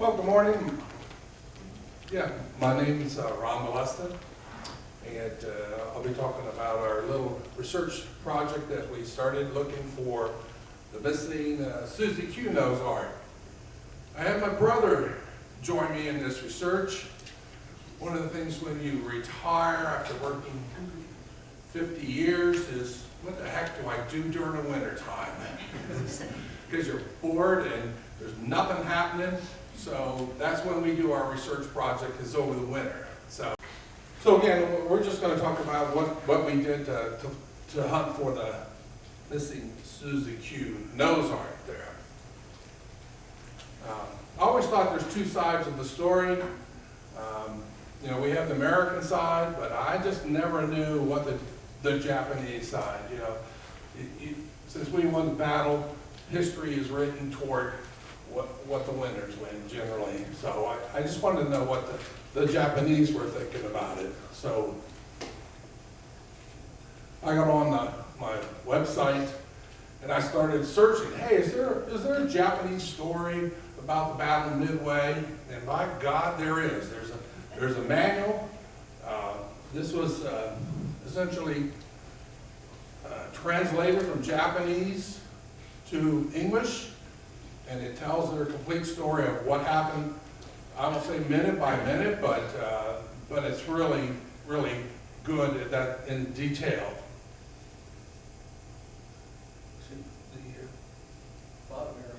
Well, good morning. Yeah, my name is Ron Bolesta, and I'll be talking about our little research project that we started looking for the missing Susie-Q Nose Art. I had my brother join me in this research. One of the things when you retire after working 50 years is, what the heck do I do during the winter time? Because you're bored and there's nothing happening. So that's when we do our research project, is over the winter. So again, we're just going to talk about what we did to hunt for the missing Susie-Q Nose Art there. I always thought there's two sides of the story. You know, we have the American side, but I just never knew what the Japanese side, you know. Since we won the battle, history is written toward what the winners win generally. So I just wanted to know what the Japanese were thinking about it. So I got on my website and I started searching. Hey, is there a Japanese story about the Battle of Midway? And by God, there is. There's a manual. This was essentially translated from Japanese to English, and it tells their complete story of what happened. I won't say minute by minute, but it's really, really good at that in detail.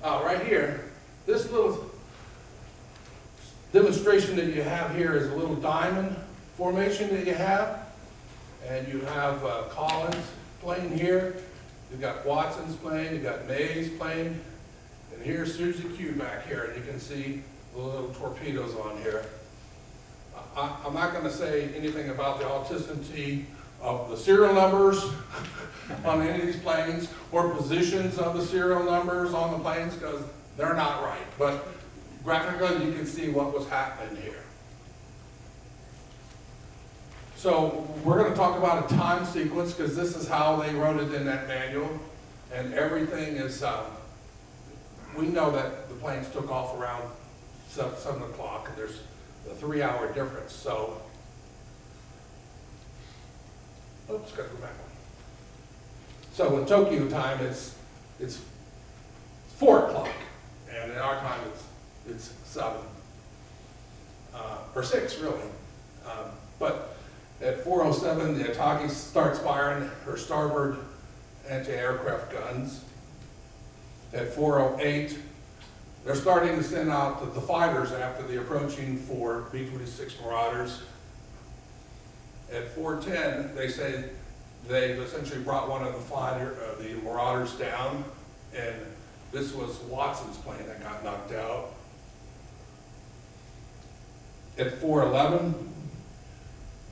Right here, this little demonstration that you have here is a little diamond formation that you have, and you have Collins playing here. You've got Watson's playing, you've got Mays playing, and here's Susie-Q back here, and you can see the little torpedoes on here. I'm not going to say anything about the authenticity of the serial numbers on any of these planes, or positions of the serial numbers on the planes, because they're not right. But graphically, you can see what was happening here. So we're going to talk about a time sequence, because this is how they wrote it in that manual. And everything is, we know that the planes took off around 7 o'clock, and there's a 3-hour difference. So, oops, got to go back one. So in Tokyo time, it's 4 o'clock, and in our time it's 7, or 6 really. But at 4:07, the Atagi starts firing her starboard anti-aircraft guns. At 4:08, they're starting to send out the fighters after the approaching 4 B-26 Marauders. At 4:10, they say they've essentially brought one of the Marauders down, and this was Watson's plane that got knocked out. At 4:11,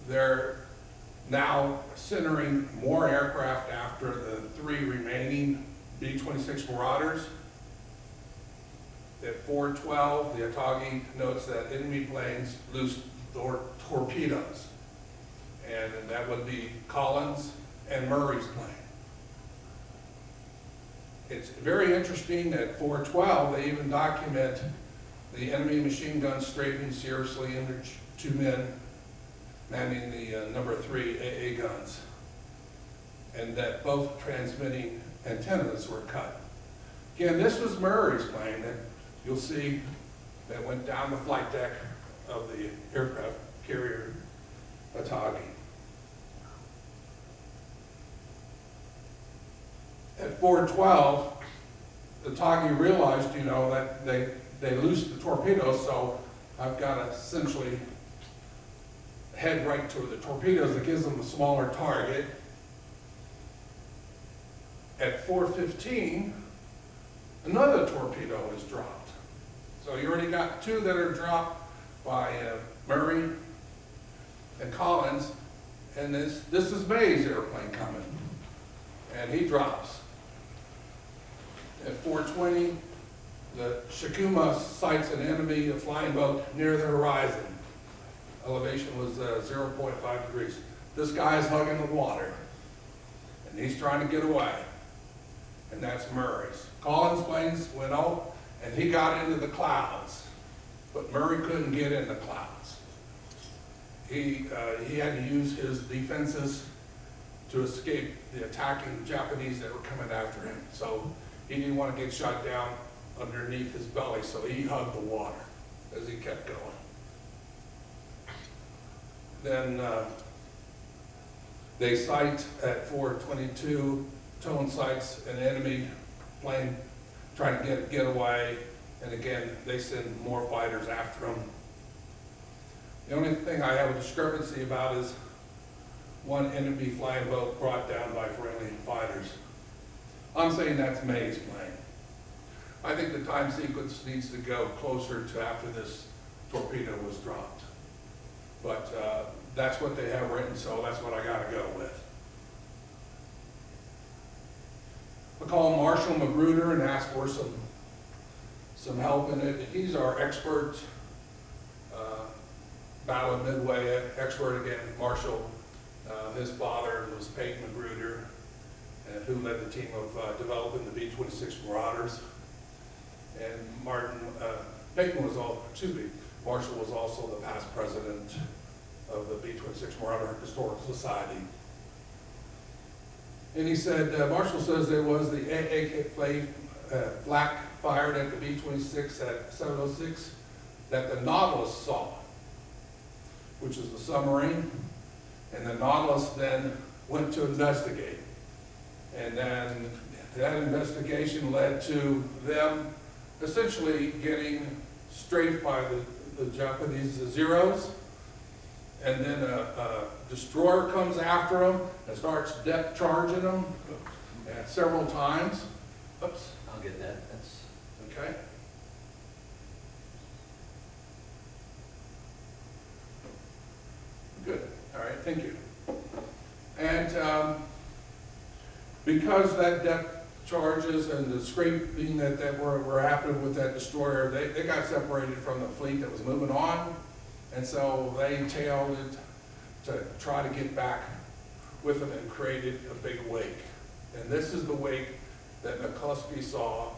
they're now centering more aircraft after the 3 remaining B-26 Marauders. At 4:12, the Atagi notes that enemy planes loosed torpedoes, and that would be Collins and Murray's plane. It's very interesting at 4:12, they even document the enemy machine guns strafing seriously into 2 men manning the number 3 AA guns, and that both transmitting antennas were cut. Again, this was Murray's plane that you'll see that went down the flight deck of the aircraft carrier Atagi. At 4:12, Atagi realized, you know, that they loosed the torpedoes, so I've got to essentially head right to the torpedoes that gives them a smaller target. At 4:15, another torpedo is dropped. So you already got 2 that are dropped by Murray and Collins, and this is May's airplane coming, and he drops. At 4:20, the Shikuma sights an enemy flying boat near the horizon. Elevation was 0.5 degrees. This guy's hugging the water, and he's trying to get away, and that's Murray's. Collins' planes went out, and he got into the clouds. but Murray couldn't get in the clouds. He had to use his defenses to escape the attacking Japanese that were coming after him. So he didn't want to get shot down underneath his belly, so he hugged the water as he kept going. Then they sight at 422, Tone sights an enemy plane trying to get away, and again, they send more fighters after him. The only thing I have a discrepancy about is one enemy flying boat brought down by friendly fighters. I'm saying that's May's plane. I think the time sequence needs to go closer to after this torpedo was dropped. But that's what they have written, so that's what I gotta go with. I call Marshall Magruder and ask for some help in it. He's our expert, Battle of Midway expert again. Marshall, his father was Peyton Magruder, who led the team of developing the B-26 Marauders. And Marshall was also the past president of the B-26 Marauder Historical Society. And he said, Marshall says there was the AA flak fired at the B-26 at 7:06 that the Nautilus saw, which is the submarine, and the Nautilus then went to investigate. And then that investigation led to them essentially getting strafed by the Japanese Zeros, and then a destroyer comes after them and starts depth charging them several times. Oops. I'll get that. That's okay. Good. All right. Thank you. And because that depth charges and the scraping that were happening with that destroyer, they got separated from the fleet that was moving on, and so they tailed it to try to get back with them and created a big wake. And this is the wake that McCluskey saw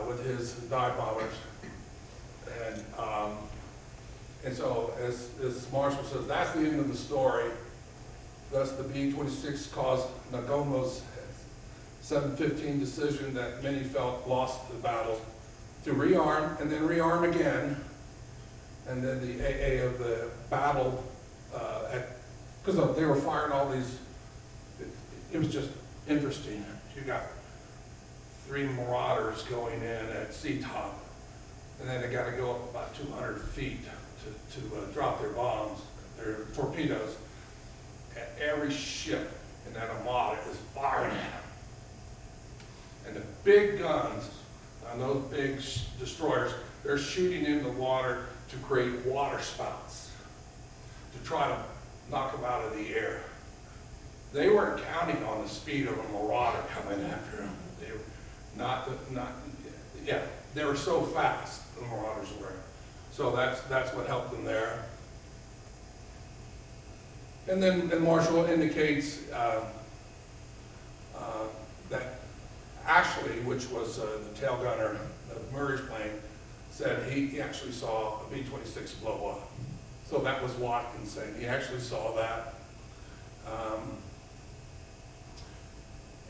with his dive bombers. And so as Marshall says, that's the end of the story. Thus the B-26 caused Nagomo's 7:15 decision that many felt lost the battle to rearm and then rearm again. And then the AA of the battle, because they were firing all these, it was just interesting. You got 3 Marauders going in at sea top, and then they got to go up about 200 feet to drop their bombs, their torpedoes. And every ship in that armada is firing at them. And the big guns on those big destroyers, they're shooting into the water to create water spouts, to try to knock them out of the air. They weren't counting on the speed of a Marauder coming after them. They were they were so fast, the Marauders were. So that's what helped them there. And then Marshall indicates that Ashley, which was the tail gunner of Murray's plane, said he actually saw a B-26 blow up. So that was Watkins saying he actually saw that.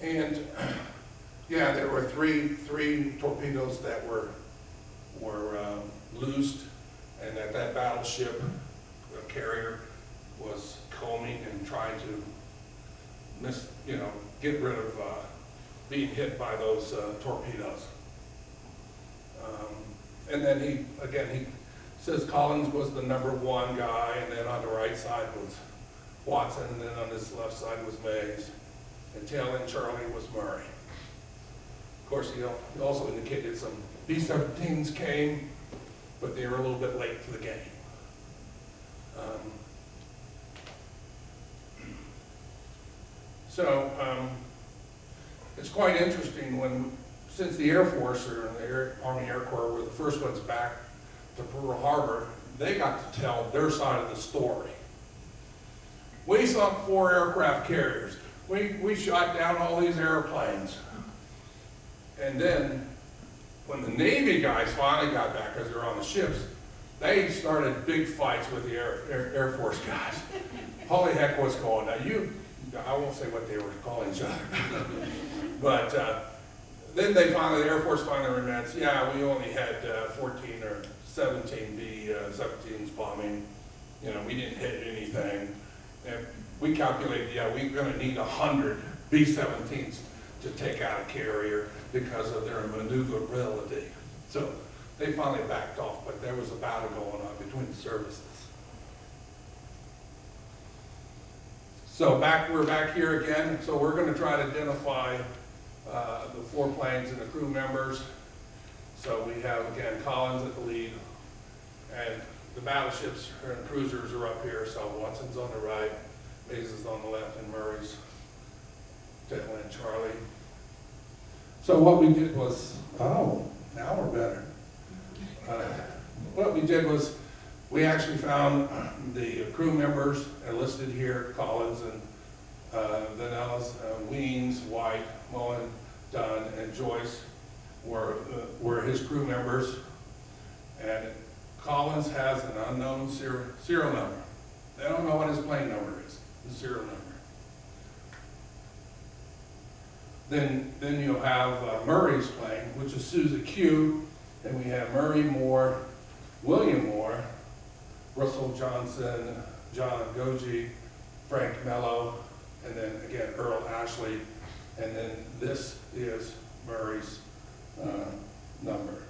And yeah, there were three torpedoes that were loosed, and that battleship carrier was combing and trying to get rid of being hit by those torpedoes. And then he says Collins was the #1 guy, and then on the right side was Watson, and then on this left side was Mays, and tail end Charlie was Murray. Of course, he also indicated some B-17s came, but they were a little bit late to the game. It's quite interesting since the Air Force or the Army Air Corps were the first ones back to Pearl Harbor, they got to tell their side of the story. We sunk 4 aircraft carriers. We shot down all these airplanes. And then when the Navy guys finally got back, because they're on the ships, they started big fights with the Air Force guys. Holy heck, what's going on? I won't say what they were calling each other. But then the Air Force finally remarked, yeah, we only had 14 or 17 B-17s bombing. You know, we didn't hit anything. And we calculated, yeah, we're going to need 100 B-17s to take out a carrier because of their maneuverability. So they finally backed off, but there was a battle going on between the services. So we're back here again. So we're going to try to identify the 4 planes and the crew members. So we have, again, Collins at the lead, and the battleships and cruisers are up here. So Watson's on the right, Mays is on the left, and Murray's Declan and Charlie. So what we did was, now we're better. What we did was we actually found the crew members listed here: Collins and Vanellas, Weens, White, Mullen, Dunn, and Joyce were his crew members. And Collins has an unknown serial number. They don't know what his plane number is, the serial number. Then you'll have Murray's plane, which is Susie-Q, and we have Murray Moore, William Moore, Russell Johnson, John Goji, Frank Mello, and then again Earl Ashley, and then this is Murray's number.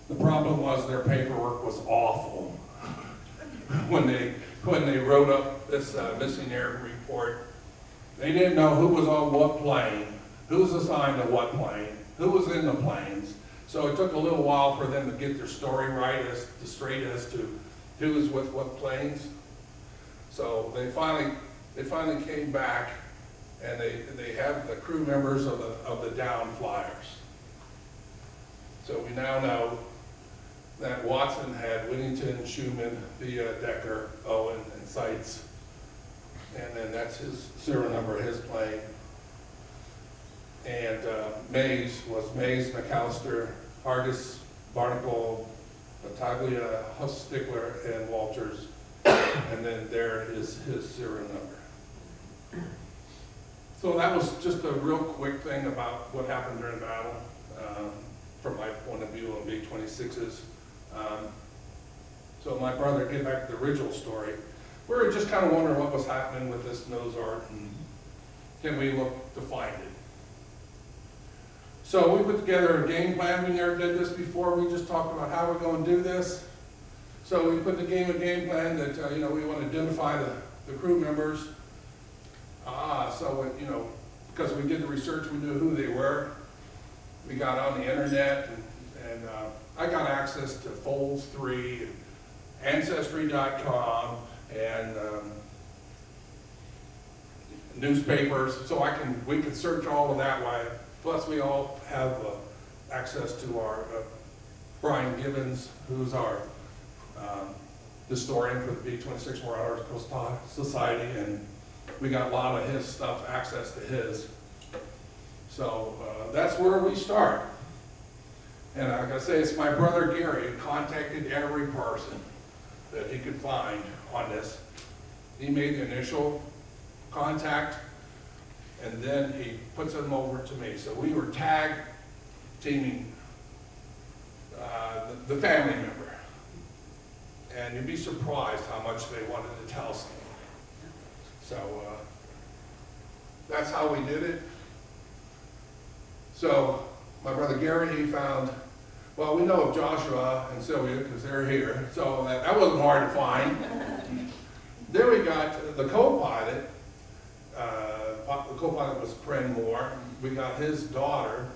The problem was their paperwork was awful. when they wrote up this missing air report, they didn't know who was on what plane, who was assigned to what plane, who was in the planes. So it took a little while for them to get their story right, straight as to who was with what planes. So they finally came back, and they have the crew members of the down flyers. So we now know that Watson had Whittington, Schumann, Via, Decker, Owen, and Seitz. And then that's his serial number of his plane. And Mays was Mays, McAllister, Hargis, Barnacle, Battaglia, Stickler, and Walters. And then there is his serial number. So that was just a real quick thing about what happened during battle, from my point of view on B-26s. So my brother, get back to the original story, we were just kind of wondering what was happening with this nose art, and can we look to find it. So we put together a game plan. We never did this before. We just talked about how we're going to do this. So we put together a game plan that we want to identify the crew members. Because we did the research, we knew who they were. We got on the internet, and I got access to Folds 3, Ancestry.com, and newspapers, so we can search all of that way. Plus, we all have access to our Brian Gibbons, who's our historian for the B-26 Marauder Society, and we got a lot of his stuff, access to his. So that's where we start. And like I say, it's my brother Gary who contacted every person that he could find on this. He made the initial contact, and then he puts them over to me. So we were tag teaming the family member. And you'd be surprised how much they wanted to tell someone. So that's how we did it. So my brother Gary, he found, well, we know of Joshua and Sylvia because they're here. So that wasn't hard to find. Then we got the co-pilot. The co-pilot was Pren Moore. We got his daughter,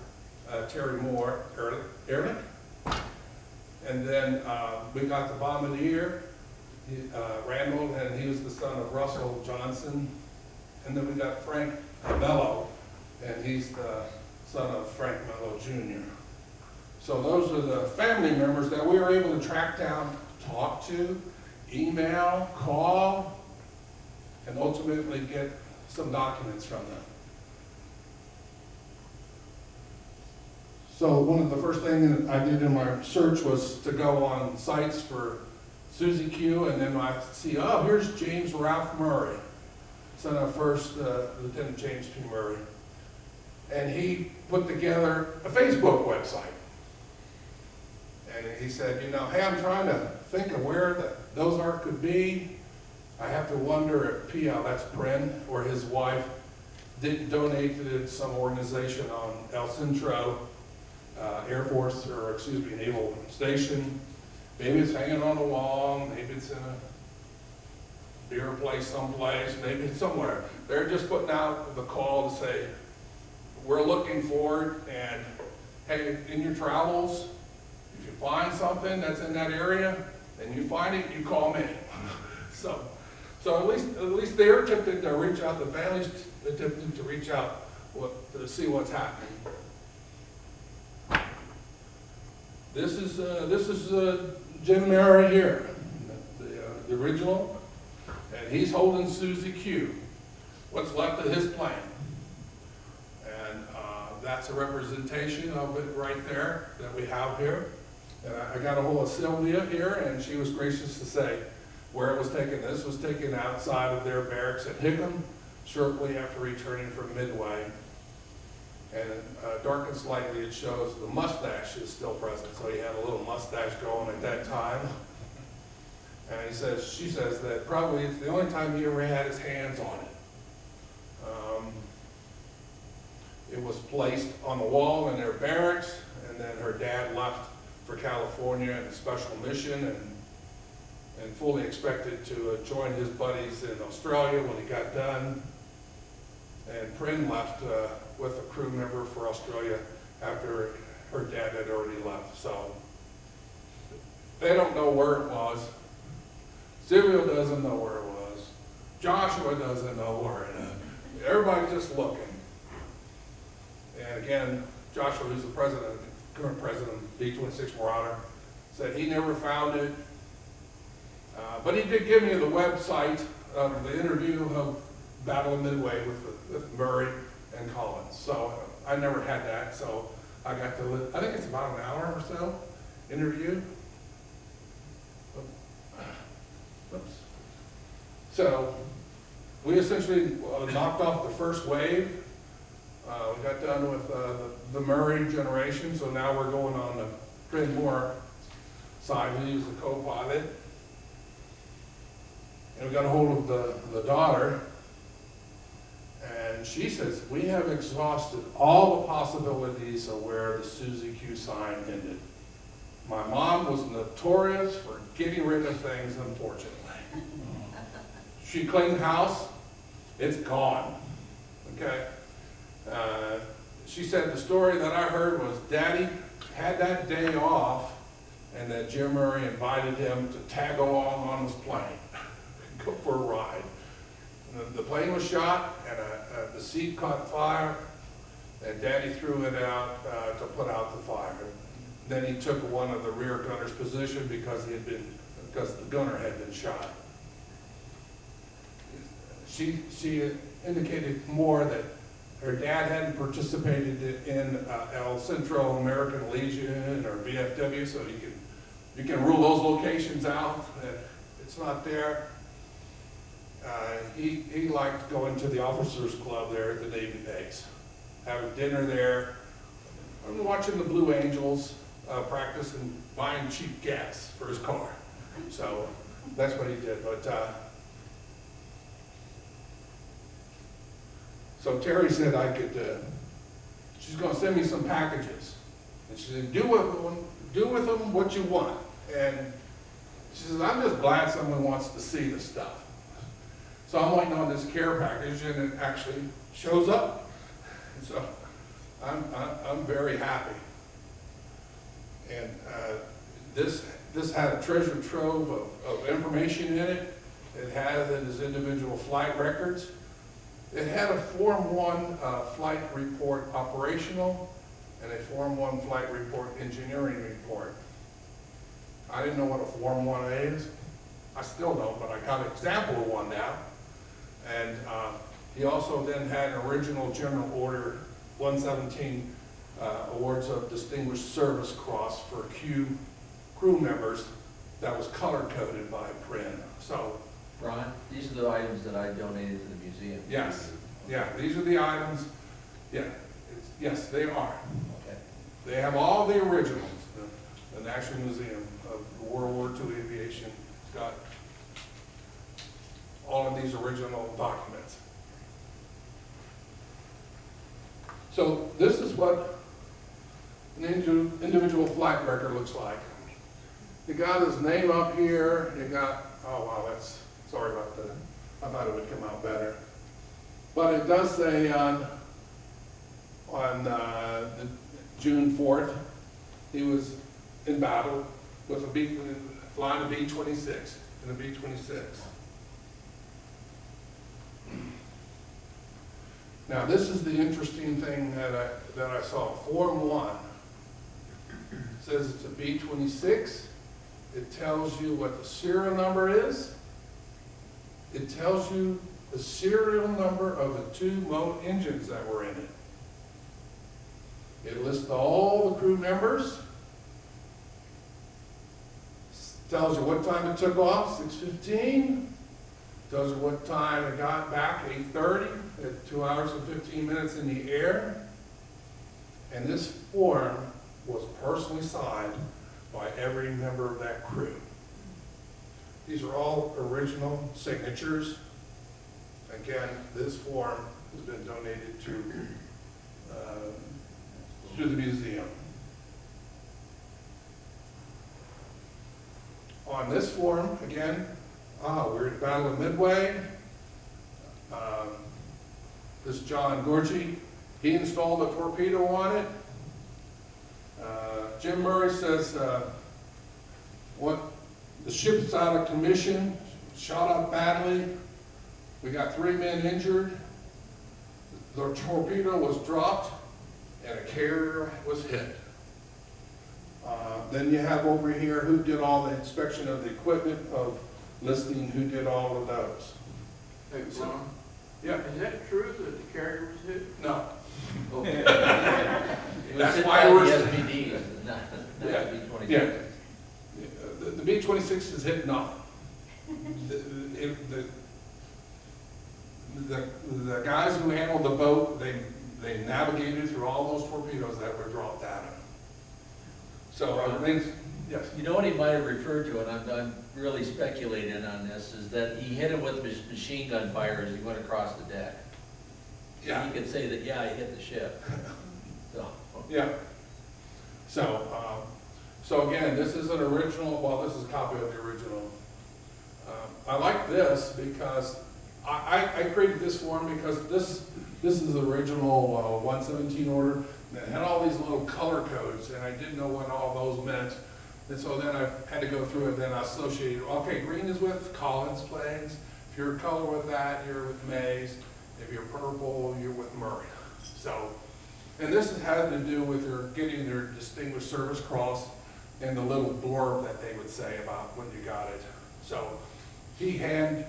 Terry Moore, Ehrlich. And then we got the bombardier, Randall, and he was the son of Russell Johnson. And then we got Frank Mello, and he's the son of Frank Mello Jr. So those are the family members that we were able to track down, talk to, email, call, and ultimately get some documents from them. So one of the first things that I did in my search was to go on sites for Susie-Q, and then I see, oh, here's James Ralph Muri, son of First Lt James P Muri. And he put together a Facebook website. And he said, you know, hey, I'm trying to think of where the Nose Art could be. I have to wonder if that's Prin, or his wife, didn't donate to some organization on El Centro Air Force, or excuse me, Naval Station. Maybe it's hanging on a wall, maybe it's in a beer place someplace, maybe it's somewhere. They're just putting out the call to say, we're looking for it, and hey, in your travels, if you find something that's in that area, and you find it, you call me. So at least they're attempting to reach out, the family's attempting to reach out to see what's happening. This is Jim Muri here, the original, and he's holding Susie-Q, what's left of his plane. And that's a representation of it right there that we have here. And I got a hold of Sylvia here, and she was gracious to say where it was taken. This was taken outside of their barracks at Hickam, shortly after returning from Midway. And darkened slightly, it shows the mustache is still present. So he had a little mustache going at that time. And she says that probably it's the only time he ever had his hands on it. It was placed on the wall in their barracks, and then her dad left for California in a special mission, and fully expected to join his buddies in Australia when he got done. And Prin left with a crew member for Australia after her dad had already left. So they don't know where it was. Sylvia doesn't know where it was. Joshua doesn't know where it is. Everybody's just looking. And again, Joshua, who's the current president of B-26 Marauder, said he never found it. But he did give me the website of the interview of Battle of Midway with Muri and Collins. So I never had that, so I got to, I think it's about an hour or so interview. Oops. So we essentially knocked off the first wave. We got done with the Muri generation, so now we're going on the Prin Moore side. We use the co-pilot. And we got a hold of the daughter, and she says, we have exhausted all the possibilities of where the Susie-Q sign ended. My mom was notorious for getting rid of things, unfortunately. She cleaned house, it's gone, okay? She said the story that I heard was Daddy had that day off, and that Jim Muri invited him to tag along on his plane, go for a ride. And the plane was shot, and the seat caught fire, and Daddy threw it out to put out the fire. Then he took one of the rear gunner's position because the gunner had been shot. She indicated more that her dad hadn't participated in El Centro American Legion or VFW, so you can rule those locations out. It's not there. He liked going to the officers club there at the Navy base, having dinner there, and watching the Blue Angels practice and buying cheap gas for his car. So that's what he did. But so Terry said I could. She's going to send me some packages, and she said, do with them what you want. And she says, I'm just glad someone wants to see the stuff. So I'm waiting on this care package, and it actually shows up. And so I'm very happy. And this had a treasure trove of information in it. It has his individual flight records. It had a Form 1 flight report operational and a Form 1 flight report engineering report. I didn't know what a Form 1A is. I still don't, but I got an example of one now. And he also then had an original General Order 117 awards of Distinguished Service Cross for crew members that was color-coded by Prin. So, Ron, these are the items that I donated to the museum. yes, yeah, these are the items. Yeah, yes, they are. Okay. They have all the originals. The National Museum of World War II Aviation has got all of these original documents. So this is what an individual flight record looks like. You got his name up here. You got, oh wow, that's, sorry about that. I thought it would come out better. But it does say on June 4th, he was in battle with flying a B-26 in a B-26. Now this is the interesting thing that I saw. Form 1 says it's a B-26. It tells you what the serial number is. It tells you the serial number of the 2 engines that were in it. It lists all the crew members. Tells you what time it took off, 6:15. Tells you what time it got back, 8:30, at 2 hours and 15 minutes in the air. And this form was personally signed by every member of that crew. These are all original signatures. Again, this form has been donated to the museum. On this form, again, we're at Battle of Midway. This John Gorgie, he installed a torpedo on it. Jim Murray says, what the ship's out of commission, shot up badly. We got 3 men injured. The torpedo was dropped and a carrier was hit. Then you have over here who did all the inspection of the equipment, of listing who did all of those. Hey, Ron, Yeah. is that true that the carrier was hit? No. Okay. That's why we're. The SPD, not Yeah. the B-26. Yeah. The B-26 is hit nothing. The guys who handled the boat, they navigated through all those torpedoes that were dropped at them. So everything's, yes. You know what he might have referred to, and I'm really speculating on this, is that he hit him with machine gun fire as he went across the deck. Yeah. He could say that, yeah, he hit the ship. So. Yeah. So again, this is an original, well, this is a copy of the original. I like this because I created this form because this is the original 117 order. And it had all these little color codes, and I didn't know what all those meant. And so then I had to go through it, then I associated, okay, green is with Collins planes. If you're color with that, you're with Mays. If you're purple, you're with Murray. So, and this had to do with getting their Distinguished Service Cross and the little blurb that they would say about when you got it. So he had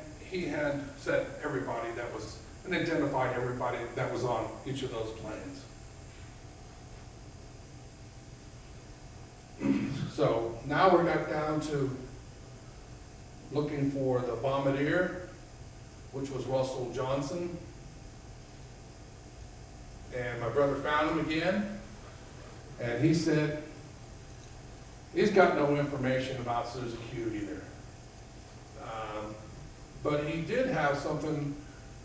set everybody that was, and identified everybody that was on each of those planes. So now we got down to looking for the bombardier, which was Russell Johnson. And my brother found him again, and he said he's got no information about Susie-Q either. But he did have something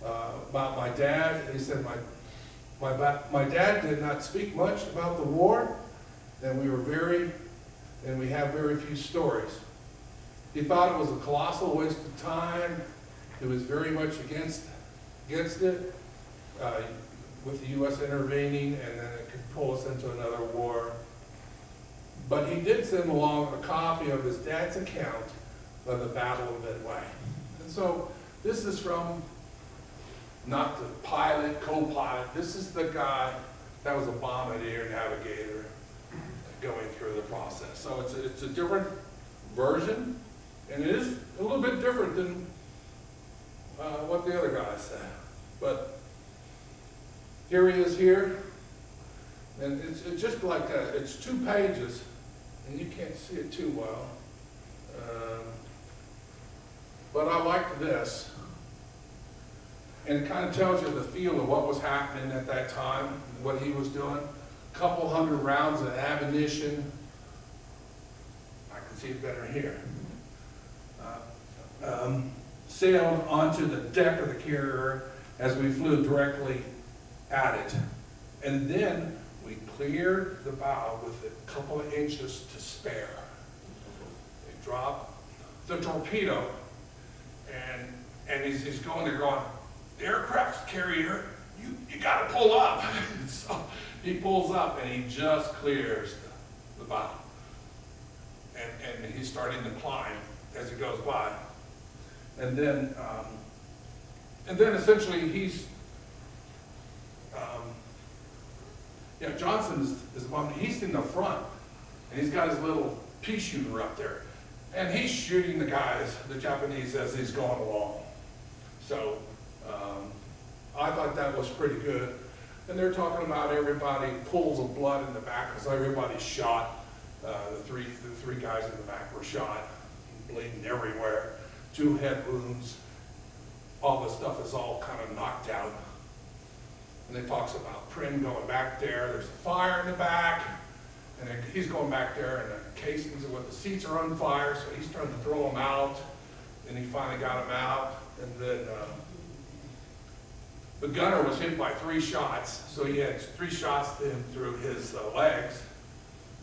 about my dad. He said my dad did not speak much about the war, and we have very few stories. He thought it was a colossal waste of time. He was very much against it, with the U.S. intervening, and then it could pull us into another war. But he did send along a copy of his dad's account of the Battle of Midway. And so this is from, not the pilot, co-pilot, this is the guy that was a bombardier navigator going through the process. So it's a different version, and it is a little bit different than what the other guy said. But here he is here. And it's just like, it's 2 pages, and you can't see it too well. But I liked this. And it kind of tells you the feel of what was happening at that time, what he was doing. Couple hundred rounds of ammunition. I can see it better here. Sailed onto the deck of the carrier as we flew directly at it. And then we cleared the bow with a couple of inches to spare. They dropped the torpedo, and he's going there going, the aircraft carrier, you gotta pull up. So he pulls up and he just clears the bow. And he's starting to climb as he goes by. And then essentially he's, Johnson is the one, he's in the front, and he's got his little pea shooter up there. And he's shooting the guys, the Japanese, as he's going along. So I thought that was pretty good. And they're talking about everybody, pools of blood in the back, because everybody's shot. The three guys in the back were shot, bleeding everywhere. 2 head wounds. All the stuff is all kind of knocked out. And it talks about Prim going back there. There's a fire in the back. And then he's going back there, and the casings with the seats are on fire, so he's trying to throw them out. And he finally got them out. And then the gunner was hit by 3 shots. So he had 3 shots to him through his legs.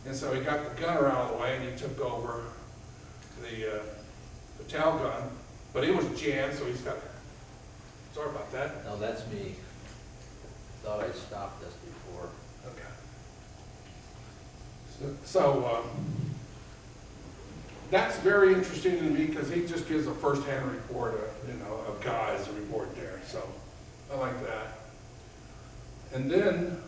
And so he got the gunner out of the way, and he took over the tail gun. But it was jammed, so he's got, sorry about that. No, that's me. Thought I stopped this before. Okay. So that's very interesting to me because he just gives a first-hand report of guys report there. So I like that. And then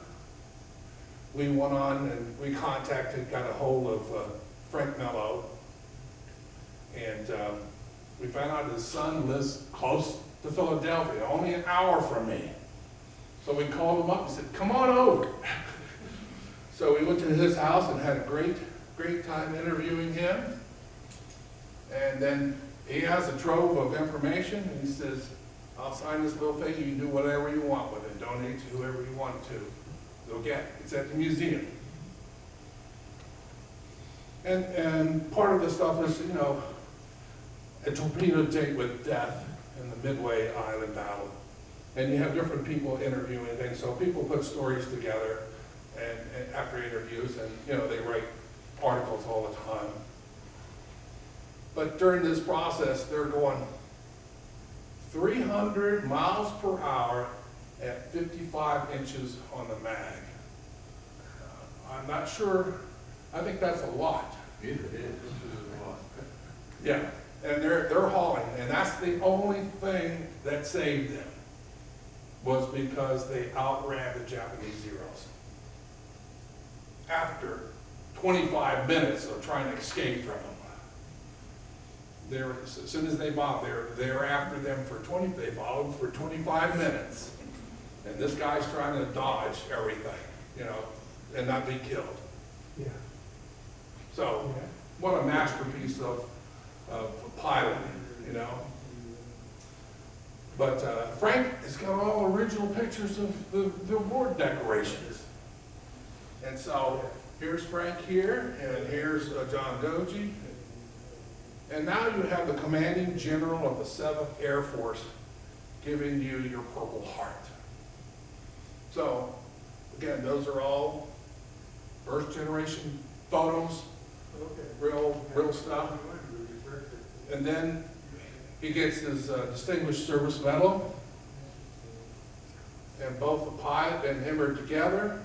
we went on and we got a hold of Frank Mello, and we found out his son lives close to Philadelphia, only an hour from me. So we called him up and said, come on over. So we went to his house and had a great time interviewing him. And then he has a trove of information, and he says, I'll sign this little thing, you can do whatever you want with it, donate to whoever you want to. Go get it. It's at the museum. And part of the stuff is, a torpedo date with death in the Midway Island battle. And you have different people interviewing things, so people put stories together and after interviews, and they write articles all the time. But during this process, they're going 300 miles per hour at 55 inches on the mag. I'm not sure, I think that's a lot. It is a lot. Yeah, and they're hauling, and that's the only thing that saved them, was because they outran the Japanese Zeros. After 25 minutes of trying to escape from them. As soon as they bombed, they were after them they followed for 25 minutes. And this guy's trying to dodge everything, and not be killed. Yeah. So, what a masterpiece of piloting, But Frank has got all original pictures of the award decorations. And so here's Frank here, and here's John Doji. And now you have the commanding general of the 7th Air Force giving you your Purple Heart. So, again, those are all first generation photos, real stuff. And then he gets his Distinguished Service Medal, and both the pilot and him are together.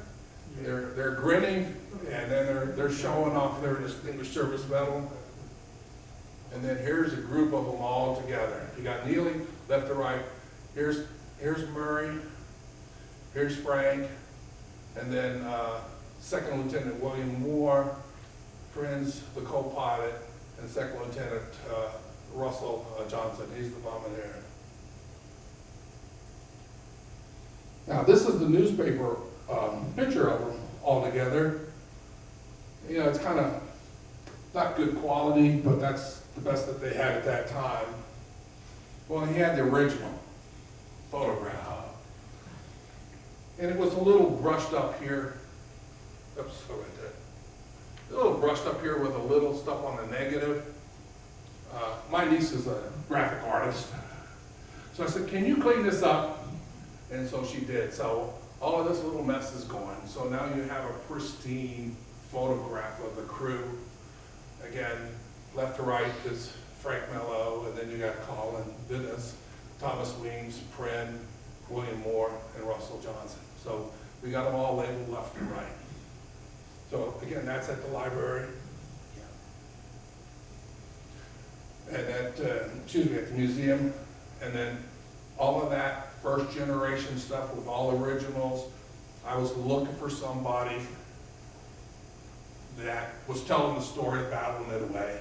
They're grinning, and then they're showing off their Distinguished Service Medal. And then here's a group of them all together. You got Neely, left to right. Here's Murray. Here's Frank, and then Second Lieutenant William Moore, Prinz, the co-pilot, and Second Lieutenant Russell Johnson. He's the bombardier. Now, this is the newspaper picture of them all together. You know, it's kind of not good quality, but that's the best that they had at that time. Well, he had the original photograph. And it was a little brushed up here. Oops, go right there. A little brushed up here with a little stuff on the negative. My niece is a graphic artist. So I said, can you clean this up? And so she did. So all of this little mess is gone. So now you have a pristine photograph of the crew. Again, left to right is Frank Mello, and then you got Colin Dennis, Thomas Weems, Prin, William Moore, and Russell Johnson. So we got them all labeled left and right. So again, that's at the library. And at the museum. And then all of that first generation stuff with all originals. I was looking for somebody that was telling the story of Battle of Midway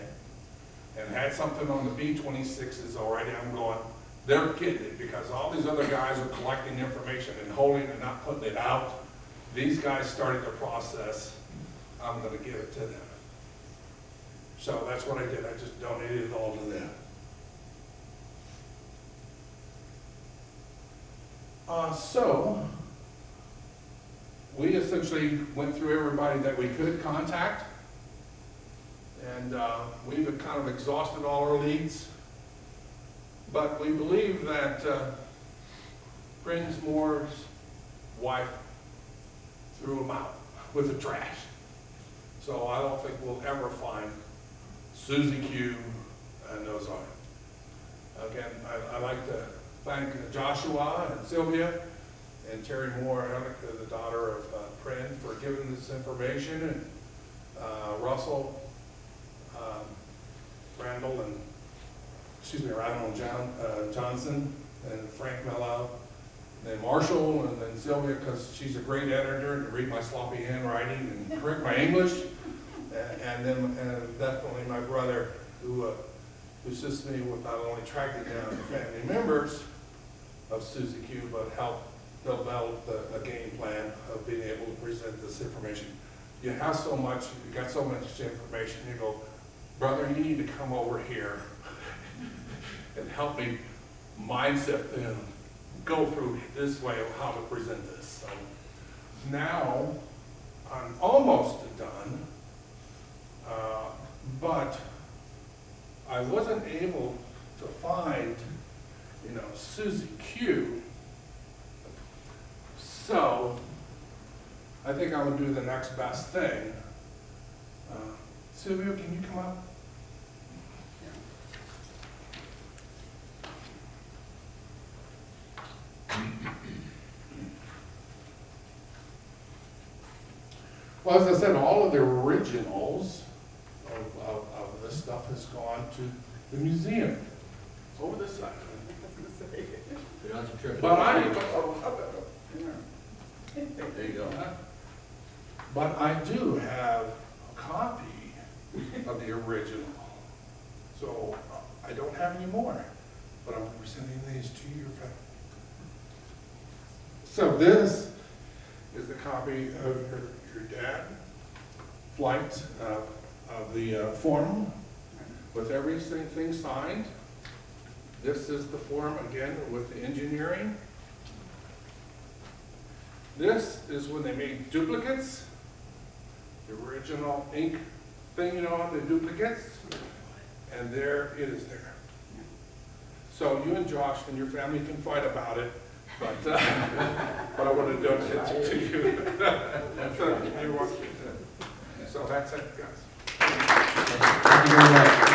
and had something on the B-26s already. I'm going, they're getting it, because all these other guys are collecting information and holding it and not putting it out. These guys started the process. I'm going to give it to them. So that's what I did. I just donated it all to them. So we essentially went through everybody that we could contact, and we've kind of exhausted all our leads. But we believe that Prince Moore's wife threw him out with the trash. So I don't think we'll ever find Susie-Q Nose Art. Again, I'd like to thank Joshua and Sylvia and Terry Moore, the daughter of Prin, for giving this information, and Russell Randall and Johnson, and Frank Mello, and then Marshall, and then Sylvia, because she's a great editor and can read my sloppy handwriting and correct my English, and then definitely my brother, who assists me with not only tracking down the family members of Susie-Q, but help develop a game plan of being able to present this information. You have so much, you got so much information, you go, brother, you need to come over here and help me mindset and go through this way of how to present this. So now I'm almost done, but I wasn't able to find, Susie-Q. So I think I would do the next best thing. Sylvia, can you come up? Well, as I said, all of the originals of this stuff has gone to the museum over this side. But There you go. But I do have a copy of the original. So I don't have any more, but I'm presenting these to you. So this is the copy of your dad flight of the form with everything signed. This is the form again with the engineering. This is when they made duplicates, the original ink thing, on the duplicates, and there it is there. So you and Josh and your family can fight about it, but I want to donate it to you. So that's it, guys. Thank you very much.